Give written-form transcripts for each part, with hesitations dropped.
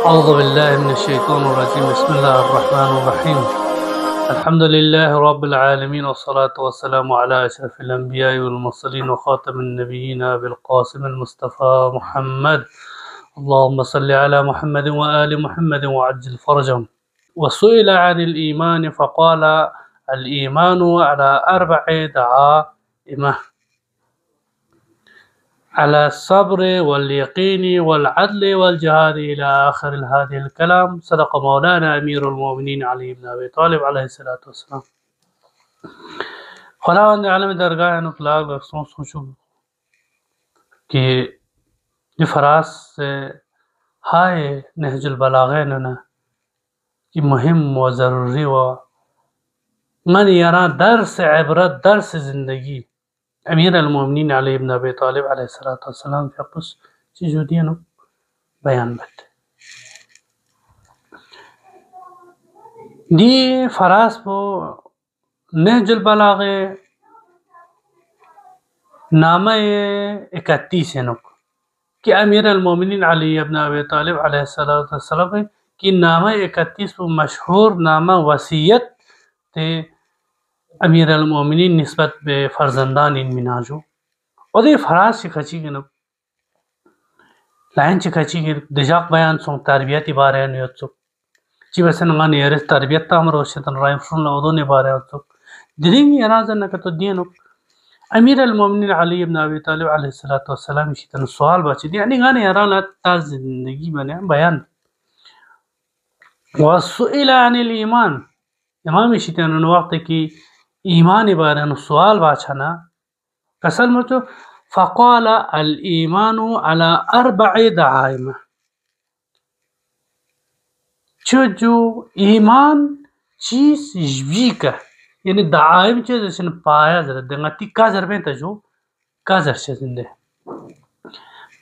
أعوذ بالله من الشيطان الرجيم. بسم الله الرحمن الرحيم. الحمد لله رب العالمين، والصلاة والسلام على أشرف الأنبياء والمرسلين وخاتم النبيين أبي القاسم المصطفى محمد. اللهم صل على محمد وآل محمد وعجل فرجهم. وسئل عن الإيمان فقال: الإيمان على 4 دعائم: على الصبر واليقين والعدل والجهاد إلى آخر هذه الكلام. صدق مولانا أمير المؤمنين علي بن أبي طالب عليه الصلاة والسلام. خداوند عالم درگاہ اطلاق رقصوں سوچو کہ یہ فراز سے ہائے نہج البلاغین کی مهم و ضروری و من یرا درس عبرت درس زندگی امیر المومنین علی بن ابی طالب علیہ السلام في قص چیزو دینو بیان بت دی فراز پو نہج البلاغے نامہ 31 کہ امیر المومنین علی بن ابی طالب علیہ السلام کی نامہ 31 پو مشہور نامہ وصیت تے امیر المومنین نسبت بے فرزندان ان مناجو اور دی فراز چکھچی گنو لائن چکھچی گن دجاق بیان سون تربیتی بارے نیوتسو چی بسن غا نیرس تربیت تام روشتن رائم فرن لعودو نی بارے نیوتسو دلینی ارازن نکتو دینو امیر المومنین علی بن ابی طالب علیہ السلام شیطن سوال بچی دی یعنی غانی اران تا زندگی بنے بیان وسئل عن الایمان امام شیطن وقت کی ایمان بارے سوال باچھنا کسل مچو فقال الایمان على 4 دعائم جو ایمان چیز جوی کا یعنی دعائم چیز جسن پایا زرد دنگا تی کا زربین تا جو کا زر چیزن دے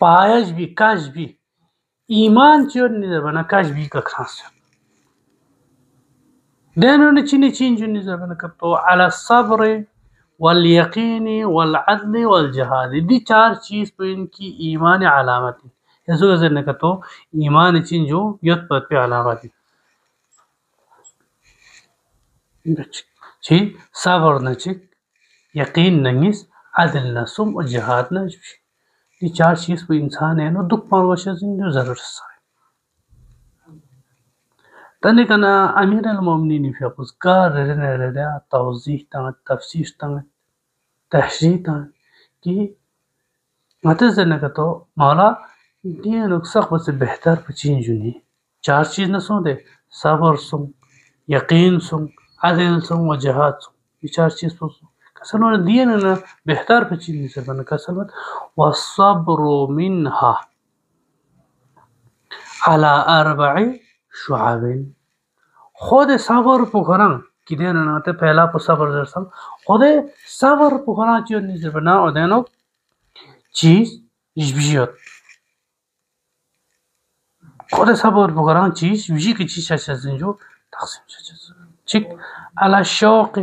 پایا جوی کا جوی ایمان چیز نیزر بنا کا جوی کا کھانس دینو نے چینی چین جو نیزر بنا کرتو على الصبر والیقین والعدل والجہاد دی 4 چیز پہ ان کی ایمان علامت ہے ایسو گزر نکتو ایمان چین جو یت پت پہ علامت ہے چی صبر نچک یقین ننگیس عدل نسم و جہاد نجوش دی 4 چیز پہ انسان ہے نو دکھ پانوشہ زندو ضرور سائے تنه کنا امیر المومنین فی قص کار رنے رنے توضیح تان تفسیر تان تحریح تان کہ متزر نکتو مولا دین اکسق بس بہتر پچین جنی 4 چیز نسوں دے صبر سن یقین سن عدل سن و جہاد سن یہ 4 چیز پسوں کسلو دین بہتر پچین نسر بنا کسلوت والصبر منها على 4 شعب خود صبر پکران کی دینا ناتے پہلا پو صبر درسل خود صبر پکران چیز نیزر بنا او دینو چیز جبیت خود صبر پکران چیز جبی کی چیز چیزن جو تقسیم چیزن چک على الشوق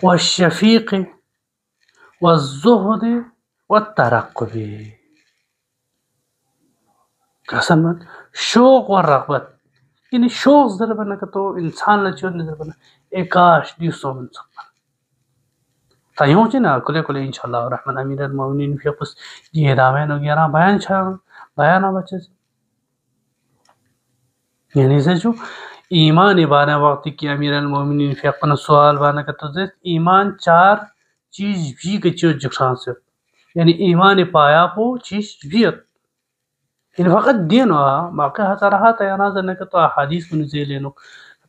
والشفیق والزهد والترقب قسم شوق و رغبت یعنی شوق ذرا بنا تو انسان لا چون ذرا بنا ایکاش دیسو من سب تایوں چنا کلے کلے انشاءاللہ الرحمن امیر المومنین فی قص یہ دامن وغیرہ بیان چھا بیان بچے یعنی سے جو ایمان بارے وقت کی امیر المومنین فی قص سوال بنا کہ تو ایمان 4 چیز بھی کے چیز جکھان سے یعنی ایمان پایا پو چیز بیت یعنی فقط دین باقی حسرات ہے نظر نہ تو احادیث میں نزل لینو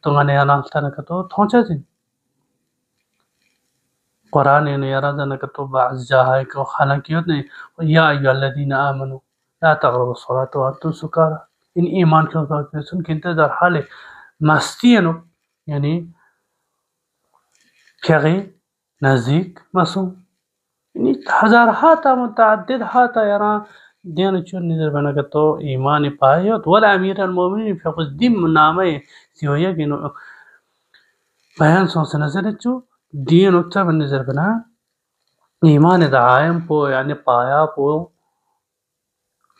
تو نے انا تھا نہ تو تھوچا جن قران نے یارا نہ تو بعض جاہ کو حالانکہ نہیں یا ایھا الذین آمنوا لا تقربوا الصلاة وانتم سکارى ان ایمان کے بات میں سن کے انتظار حال مستی ہے یعنی پھرے نزدیک مسو یعنی ہزارات متعدد ہاتھ یارا دین چون نظر بنا کہ تو ایمان پایت ولا امیر المومنین فی قص دم نامے سیویا کہ بیان سو سے نظر چو دین اچھا بن نظر بنا ایمان دعائم پو یعنی پایا پو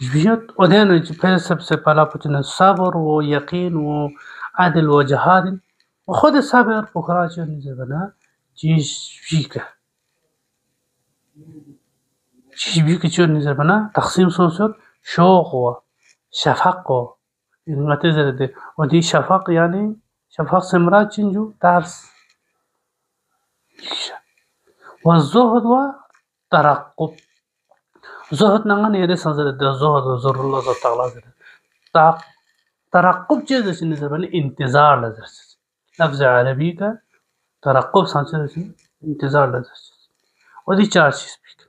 بیت ودین پھر سب سے پہلا پوچھنا صبر و یقین و عدل و جہاد وخود صبر بخرا چیز بنا چیز بھی کا چیز بھی کچھ نظر بنا تقسیم سوچت شوق و شفق و نتیجہ دے ودی شفق یعنی شفق سے مراد چنجو ترس والزهد و ترقب زهد نغن يري سنزل الزهد وزر الله زر تعالى ترقب چیز دشن نظر بني انتظار لازر لفظ عربی کا ترقب سانچ انتظار لازر ودي چار چیز بيك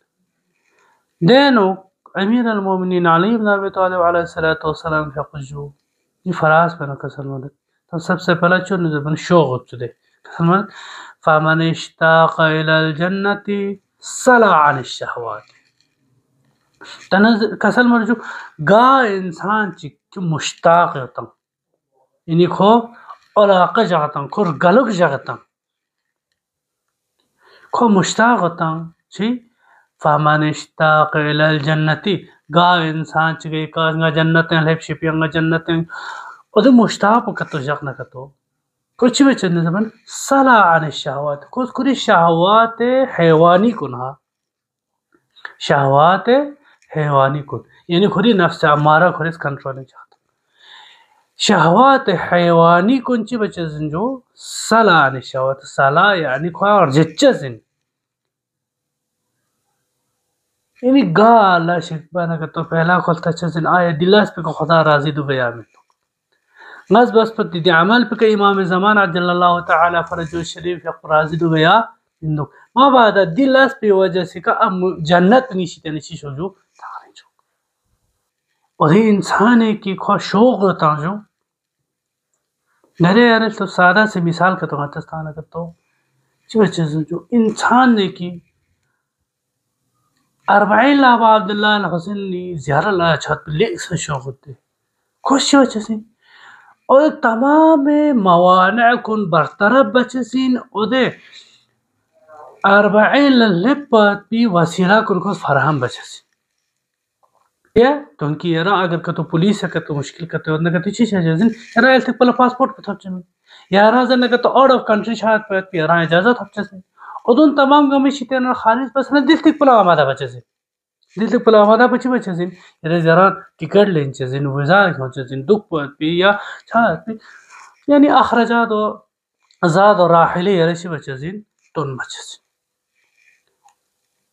دينو امیر المومنین علی بن ابی طالب علیہ الصلوۃ والسلام فقجو یہ فراز پر کسل مدد تو سب سے پہلا چون نظر بن شوق چدے کسل مدد فمن اشتاق الى الجنة صلى عن الشهوات کسل مرجو گا انسان چی مشتاق ہوتا یعنی کھو علاقہ جاتا کھو گلک جاتا کھو مشتاق ہوتا چی فمن اشتاق الى الجنة گا انسان چی گئی کانگا جنتیں لپ شپیانگا جنتیں او دے مشتاق کتو جاک نہ کتو کچھ بھی چندے زمان صلى عن الشهوات کچھ کری شہوات حیوانی کنہا شہوات حیوانی کن یعنی خودی نفس امارہ خودی کنٹرول نہیں چاہتا شہوات حیوانی کن چی بچے جو صلا عن شہوات صلا یعنی خواہ اور جچہ سن یعنی گا اللہ شکبانا کہ تو پہلا کھولتا چیزن آیا دلاس پہ کو خدا راضی دو گیا میں نز بس پر دی عمل پہ کہ امام زمان عجل اللہ تعالی فرجو شریف یا راضی دو گیا ما بعد دلاس پہ وجہ سے کہ اب جنت نیشی تنشی شو جو اور یہ انسان ہے کہ خواہ شوق ہوتا جو میرے یار تو سادہ سے مثال کا تو غتستانہ کرتا ہوں جو چیزیں جو انسان نے کی 40 لابا عبداللہ الحسن نے زیارہ اللہ چھت پر لے سے شوق ہوتے خوش وجہ سے اور تمام موانع کن برطرف بچے سین اور دے 40 لپت بھی وسیلہ کن کو فراہم بچے سین تو ان کی یرا اگر کتو پولیس ہے کتو مشکل کتو نہ کتو چیز ہے جن یرا التک پلا پاسپورٹ پتہ چن یارا زن کتو آؤٹ آف کنٹری شاید پہ یرا اجازت ہفتے سے اودن تمام گمی شتے نہ خالص بس نہ دل تک پلا آمادہ بچے سے دل تک پلا آمادہ بچے سے یرا زرا ٹکٹ لین چیزن ویزا ہو چیزن دکھ پہ یا شاید پہ یعنی اخراجات و آزاد و راحلی یرا سی بچے سے تون بچے سے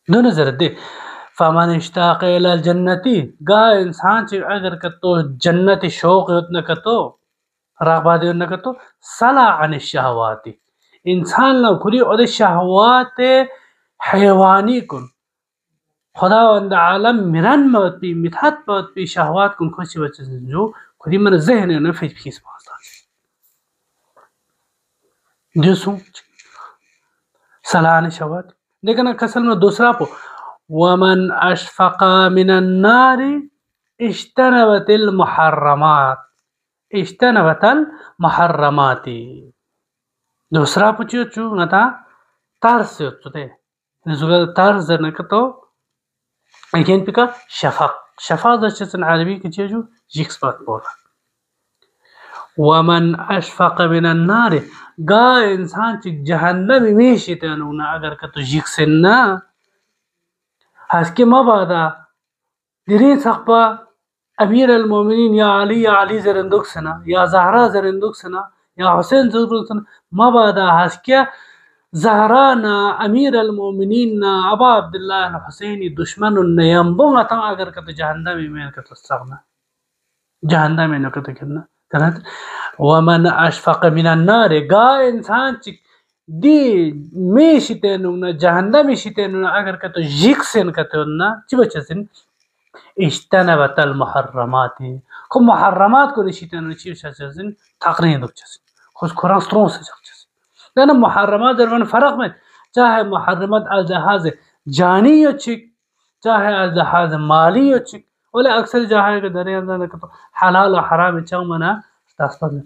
دو نظر دے فمن اشتاق الى الجنتی گا انسان چی اگر کتو جنت شوق نہ کتو رغبادی نہ کتو صلا عن الشہوات انسان نہ کھری اور شہوات حیوانی کن خدا وند عالم مرن موت پی متحت موت پی شہوات کن خوشی بچے جو کھری من ذہن نہ فیس پاستا جسو صلا عن الشہوات لیکن کسل میں دوسرا پو ومن اشفق من النار اجتنبت المحرمات دوسرا پوچھو چو نتا ترس چو تے نزوگا ترس نکتو لیکن پکا شفق دشتن عربی کی چیزو جیکس بات بولا ومن اشفق من النار گا انسان چک جہنم میشی تنونا اگر کتو جیکسن نا ہسکے مبادا درین سخبا امیر المومنین یا علی زرندوک سنا یا زہرا زرندوک سنا یا حسین زرندوک سنا مبادا ہسکے زہرانا امیر المومنین نا ابا عبداللہ الحسینی دشمن نیمبونگا تا اگر کتو جہندمی میں کتو استغنا جہندمی میں کتو کرنا ومن اشفق من النار گا انسان چک دی می شتینونا جہندمی شتینونا اگر کتو جیکسن کتونا چی بچسن اجتنبت المحرمات کو محرمات کو نشتینونا چی بچسن تقرین دک چسن خوش قرآن سترون سے جک چسن لیکن محرمات در من فرق میں چاہے محرمات از لحاظ جانی یا چک چاہے از لحاظ مالی یا چک ولی اکثر جاہے کہ در اندر کتو حلال و حرام چاہ منا تاسپا میں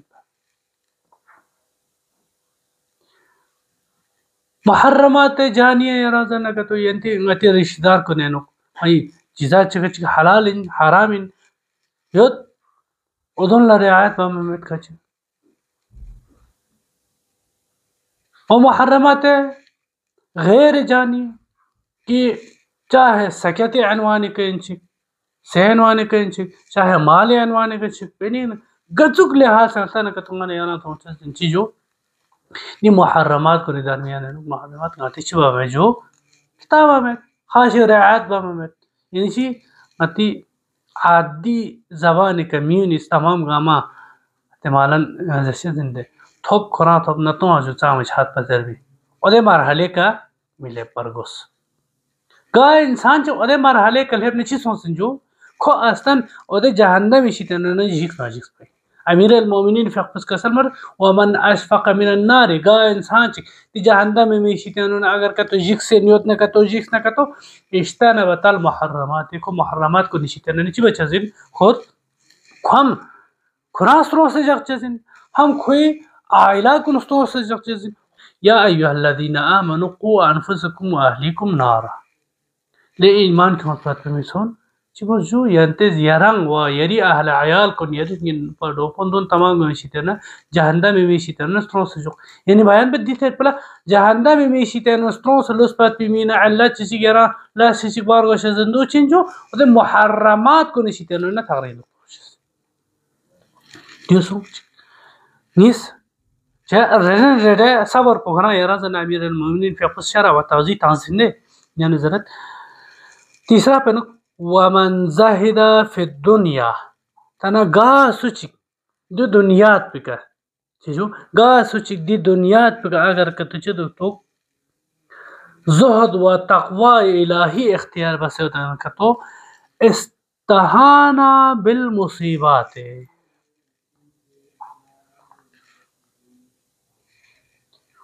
محرمات جانیه یا رازه نکتو ینتی انگتی رشدار کنینو ای چیزات چه حلال حرام يد ودون لرعاية باممت كچ ومحرمات غير جاني کہ چاہے سکت عنوانی کنچ سے عنوانی کنچ چاہے مال عنوانی کنچ بنین گچک لحاظ سلطہ نکتونگا نیانا تھوڑا چیزو یہ محرمات کو درمیان ہے محرمات گاتی چبا میں جو کتابہ میں خاص رعایت با میں یعنی چی اتی عادی زبان کمیونیس تمام گاما احتمالاً جیسے زندے تھوپ کھرا تھوپ نتوں آجو چامچ ہاتھ پتر بھی ادھے مرحلے کا ملے پرگوس گا انسان جو ادھے مرحلے کا لیب نچی سونسن جو کھو اصلاً ادھے جہنم اسی تنونا جیک ناجیک پہ امیر المومنین فقس کسل مر ومن اشفق من النار گا انسان چی تی جہنم میں اسی تنونا اگر کتو جیک سے نیوت نکتو جیک نکتو اشتانا بطال محرمات کو محرمات کو نشی تنونا چی بچا زن خود ہم کھراس رو سے جگ چزن ہم کھوئی آئلہ کو نستو سے جگ چزن یا ایوہ الذین آمنوا قو انفسکم و اہلیکم نارا لے ایمان کی مطلب میں سون چبو جو ینتز یرنگ و یری اہل عیال کن یری پڑو پندون تمام میشیتنا جہنم میں میشیتنا سترون سے جو یعنی بیان بد دیتے پلا جہنم میں میشیتنا سترون سے لس پات بیمینا اللہ چیسی گرا لا چیسی بار گوش زندو چنجو ودے محرمات کو نشیتنا نا تغریل دیو سوچ نیس رن رڈے صبر پوغنا یرازن امیر المومنین فی قص شرع و توضیح تانسنے یعنی زرد تیسرا پنک ومن زاہد فی الدنیا تنا گا سوچک دو دنیات پکا چیزو گا سوچک دی دنیات پکا اگر کتو چدو تو زہد و تقوی الہی اختیار بس ہوتا کتو استہانا بالمصیبات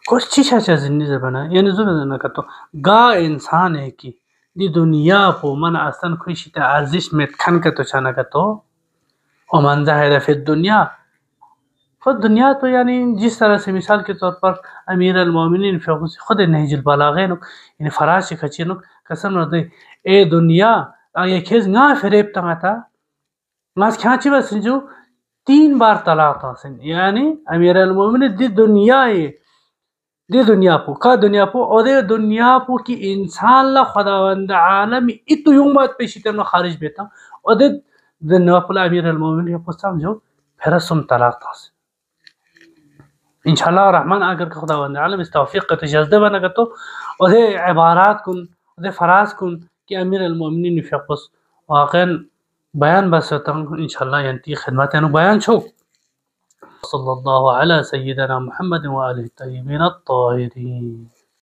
کچھ چیشا چا زندگی زبانا یعنی زبانا کتو گا انسان ہے کی دی دنیا پو من اصلا خوشی تا ارزش میں کھن کتو چانا کتو ومن ظاہر فی الدنیا خود دنیا تو یعنی جس طرح سے مثال کے طور پر امیر المومنین فی خود نہج البلاغین یعنی فراش کچینو قسم رضی اے دنیا یہ کھیز گا فریب تنگا تا ماس کھانچی بس جو 3 بار طلاق تاسن یعنی امیر المومنین دی دنیا دی دنیا پو کا دنیا پو او دی دنیا پو کی انسان لا خداوند عالم اتو یوں بات پیشی تنو خارج بیتا او دی دنیا پو امیر المومنین پو سمجھو پھر سم طلاق تاسن انشاءاللہ الرحمن اگر خداوند عالم اس توفیق کا تجزدہ بنا تو او دی عبارات کن او دی فراز کن کہ امیر المومنین فقس واقعا بیان بس انشاءاللہ ینتی خدمات یعنی بیان چھو صلی اللہ علی سیدنا محمد و آلہ الطیبین الطاہرین